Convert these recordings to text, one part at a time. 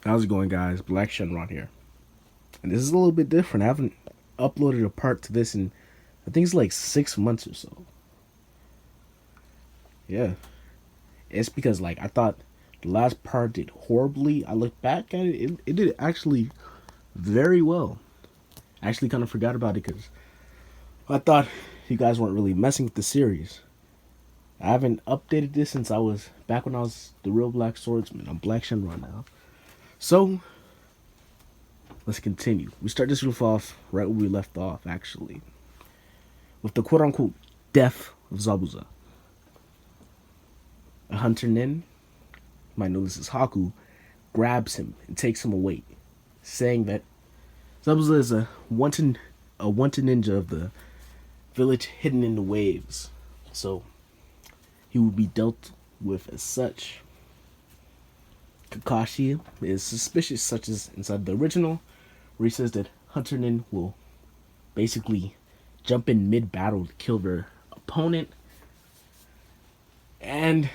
How's it going, guys? Black-Shenron here. And this is a little bit different. I haven't uploaded a part to this in, I think it's like 6 months or so. Yeah. It's because, like, I thought the last part did horribly. I look back at it did actually very well. I actually kind of forgot about it because I thought you guys weren't really messing with the series. I haven't updated this since I was back when I was the real Black Swordsman. I'm Black-Shenron now. So, let's continue. We start this roof off right where we left off, actually, with the quote-unquote death of Zabuza. A hunter nin, you might know this is Haku, grabs him and takes him away, saying that Zabuza is a wanted ninja of the village hidden in the waves, so he will be dealt with as such. Kakashi is suspicious, such as inside the original, where he says that Hunter Nin will basically jump in mid-battle to kill their opponent, and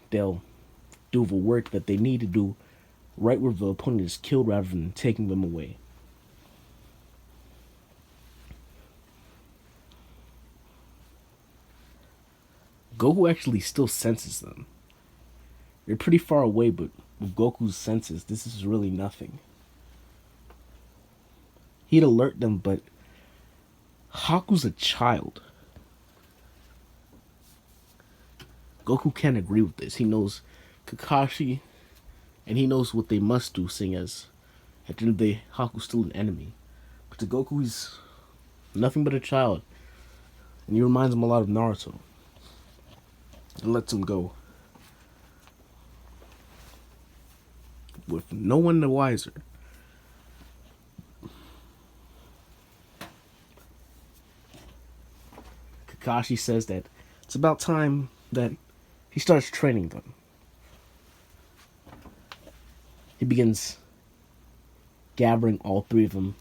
they'll do the work that they need to do right where the opponent is killed rather than taking them away. Goku actually still senses them. They're pretty far away, but with Goku's senses, this is really nothing. He'd alert them, but Haku's a child. Goku can't agree with this. He knows Kakashi, and he knows what they must do, seeing as at the end of the day, Haku's still an enemy. But to Goku, he's nothing but a child, and he reminds him a lot of Naruto. And lets him go with no one the wiser. Kakashi says that it's about time that he starts training them. He begins gathering all three of them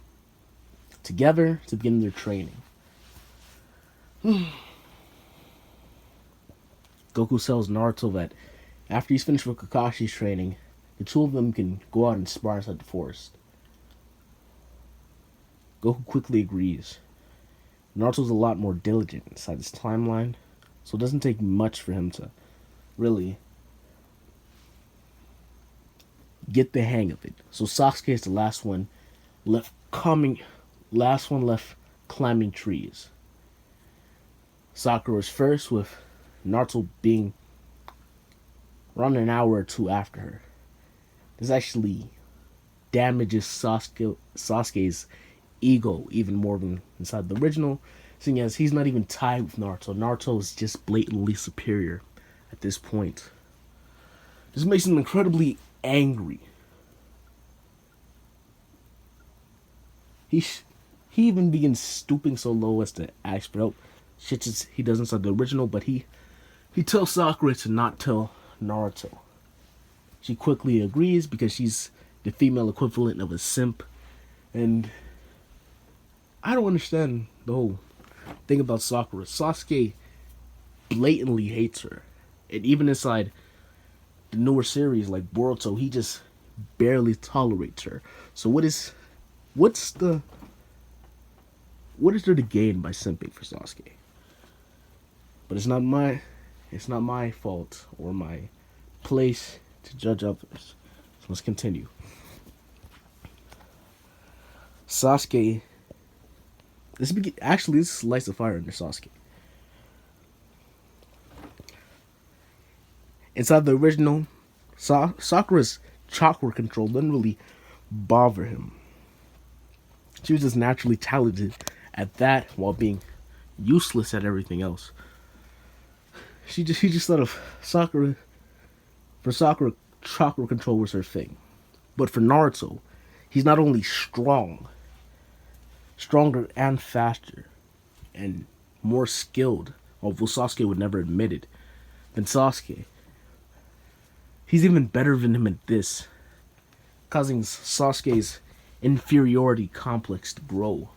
together to begin their training. Goku tells Naruto that after he's finished with Kakashi's training, the two of them can go out and spar inside the forest. Goku quickly agrees. Naruto's a lot more diligent inside this timeline, so it doesn't take much for him to really get the hang of it. So Sasuke is the last one left climbing trees. Sakura's first, with Naruto being around an hour or two after her. This actually damages Sasuke's ego even more than inside the original, seeing as he's not even tied with Naruto. Naruto is just blatantly superior at this point. This makes him incredibly angry. He even begins stooping so low as to ask for help. Shit just he does inside the original, but he tells Sakura to not tell Naruto. She quickly agrees because she's the female equivalent of a simp, and I don't understand the whole thing about Sakura. Sasuke blatantly hates her, and even inside the newer series like Boruto, he just barely tolerates her. So what is there to gain by simping for Sasuke? But it's not my fault or my place to judge others. So let's continue. Sasuke. This lights the fire under Sasuke. Inside the original, Sakura's chakra control didn't really bother him. She was just naturally talented at that while being useless at everything else. He just thought of Sakura. For Sakura, chakra control was her thing. But for Naruto, he's not only stronger and faster, and more skilled, although Sasuke would never admit it, than Sasuke. He's even better than him at this, causing Sasuke's inferiority complex to grow.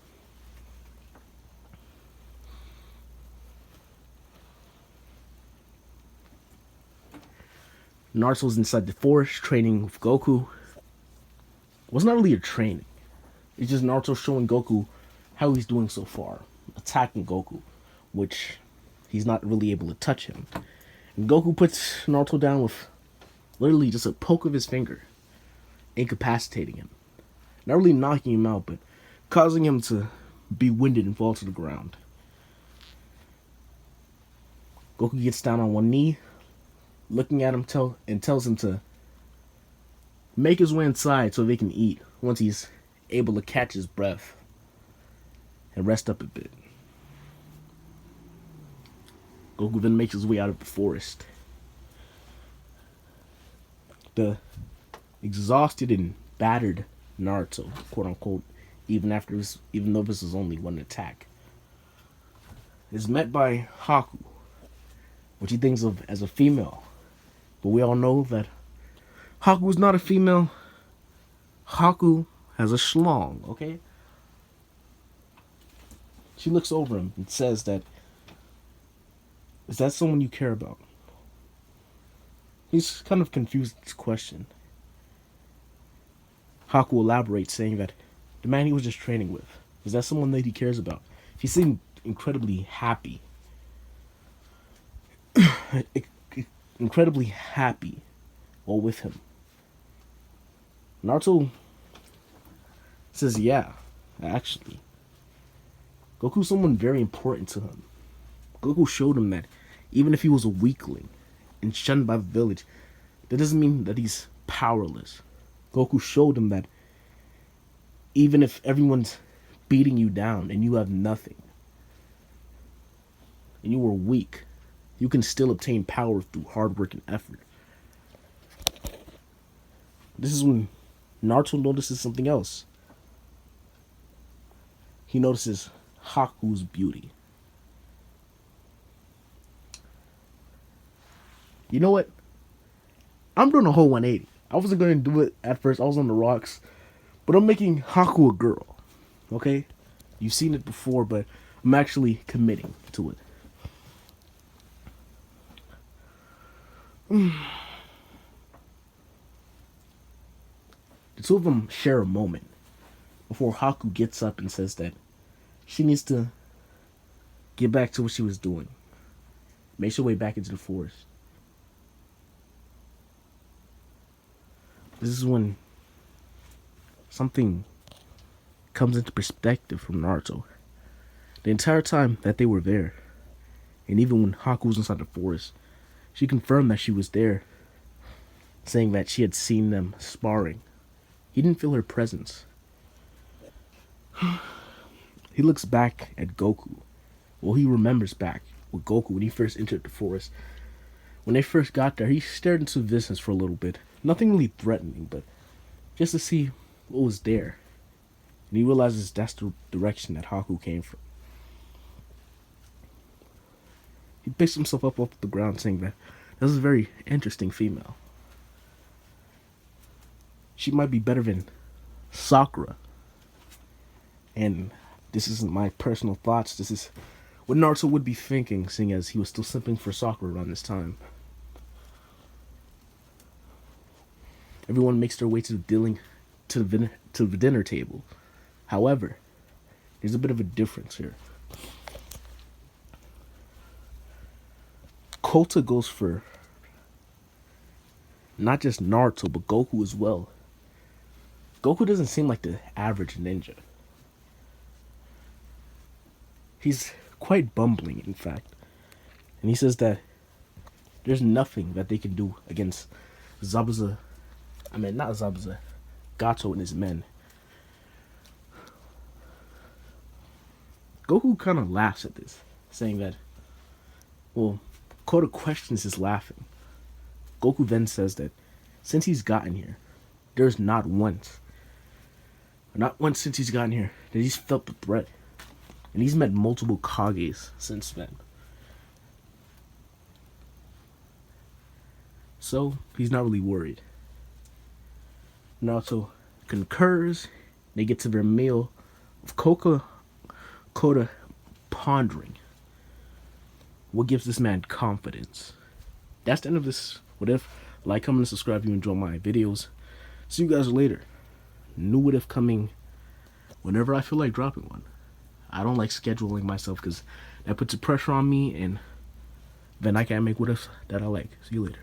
Naruto's inside the forest training with Goku. was not really a training. It's just Naruto showing Goku how he's doing so far, attacking Goku, which he's not really able to touch him. And Goku puts Naruto down with literally just a poke of his finger, incapacitating him. Not really knocking him out, but causing him to be winded and fall to the ground. Goku gets down on one knee, looking at him and tells him to make his way inside so they can eat once he's able to catch his breath and rest up a bit. Goku then makes his way out of the forest. The exhausted and battered Naruto, quote unquote, even though this is only one attack, is met by Haku, which he thinks of as a female. But we all know that Haku is not a female. Haku has a schlong, okay? She looks over him and says that, "Is that someone you care about?" He's kind of confused at this question. Haku elaborates, saying that the man he was just training with, is that someone that he cares about? He seemed incredibly happy. Incredibly happy while with him. Naruto says, yeah, actually. Goku's someone very important to him. Goku showed him that even if he was a weakling and shunned by the village, that doesn't mean that he's powerless. Goku showed him that even if everyone's beating you down and you have nothing, and you were weak, you can still obtain power through hard work and effort. This is when Naruto notices something else. He notices Haku's beauty. You know what? I'm doing a whole 180. I wasn't going to do it at first. I was on the rocks. But I'm making Haku a girl. Okay? You've seen it before, but I'm actually committing to it. The two of them share a moment before Haku gets up and says that she needs to get back to what she was doing. Make her way back into the forest. This is when something comes into perspective from Naruto. The entire time that they were there, and even when Haku was inside the forest, she confirmed that she was there, saying that she had seen them sparring. He didn't feel her presence. He looks back at Goku. Well, he remembers back with Goku when he first entered the forest. When they first got there, he stared into the distance for a little bit. Nothing really threatening, but just to see what was there. And he realizes that's the direction that Haku came from. He picks himself up off the ground, saying that this is a very interesting female. She might be better than Sakura. And this isn't my personal thoughts. This is what Naruto would be thinking, seeing as he was still simping for Sakura around this time. Everyone makes their way to the dinner table. However, there's a bit of a difference here. Kota goes for not just Naruto, but Goku as well. Goku doesn't seem like the average ninja. He's quite bumbling, in fact. And he says that there's nothing that they can do against Gato and his men. Goku kind of laughs at this, saying that, well, Kota questions his laughing. Goku then says that since he's gotten here, there's not once since he's gotten here that he's felt the threat. And he's met multiple Kages since then. So, he's not really worried. Naruto concurs. They get to their meal with Kota pondering what gives this man confidence. That's the end of this What If. Like, comment, and subscribe if you enjoy my videos. See you guys later. new what if coming whenever I feel like dropping one. I don't like scheduling myself because that puts a pressure on me, and then I can't make what ifs that I like. See you later.